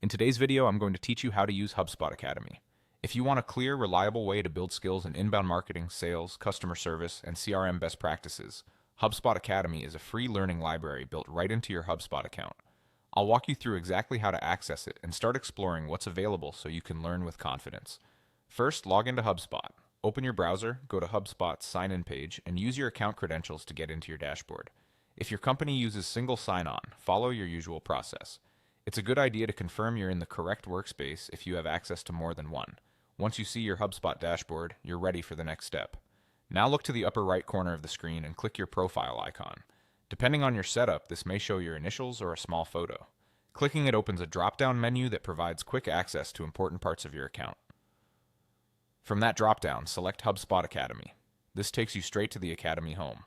In today's video, I'm going to teach you how to use HubSpot Academy. If you want a clear, reliable way to build skills in inbound marketing, sales, customer service, and CRM best practices, HubSpot Academy is a free learning library built right into your HubSpot account. I'll walk you through exactly how to access it and start exploring what's available so you can learn with confidence. First, log into HubSpot. Open your browser, go to HubSpot's sign-in page, and use your account credentials to get into your dashboard. If your company uses single sign-on, follow your usual process. It's a good idea to confirm you're in the correct workspace if you have access to more than one. Once you see your HubSpot dashboard, you're ready for the next step. Now look to the upper right corner of the screen and click your profile icon. Depending on your setup, this may show your initials or a small photo. Clicking it opens a drop-down menu that provides quick access to important parts of your account. From that drop-down, select HubSpot Academy. This takes you straight to the Academy home.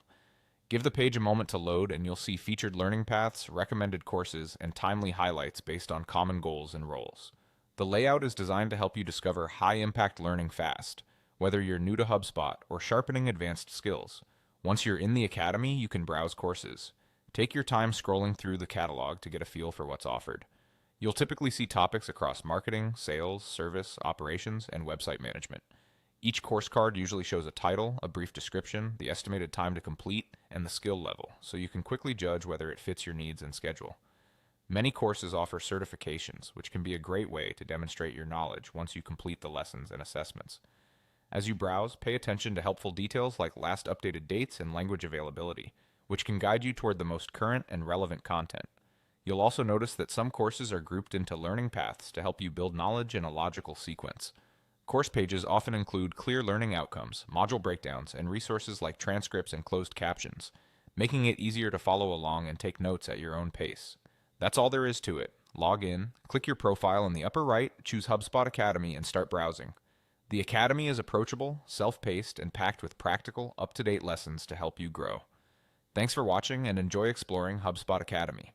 Give the page a moment to load and you'll see featured learning paths, recommended courses, and timely highlights based on common goals and roles. The layout is designed to help you discover high-impact learning fast, whether you're new to HubSpot or sharpening advanced skills. Once you're in the Academy, you can browse courses. Take your time scrolling through the catalog to get a feel for what's offered. You'll typically see topics across marketing, sales, service, operations, and website management. Each course card usually shows a title, a brief description, the estimated time to complete, and the skill level, so you can quickly judge whether it fits your needs and schedule. Many courses offer certifications, which can be a great way to demonstrate your knowledge once you complete the lessons and assessments. As you browse, pay attention to helpful details like last updated dates and language availability, which can guide you toward the most current and relevant content. You'll also notice that some courses are grouped into learning paths to help you build knowledge in a logical sequence. Course pages often include clear learning outcomes, module breakdowns, and resources like transcripts and closed captions, making it easier to follow along and take notes at your own pace. That's all there is to it. Log in, click your profile in the upper right, choose HubSpot Academy, and start browsing. The Academy is approachable, self-paced, and packed with practical, up-to-date lessons to help you grow. Thanks for watching and enjoy exploring HubSpot Academy.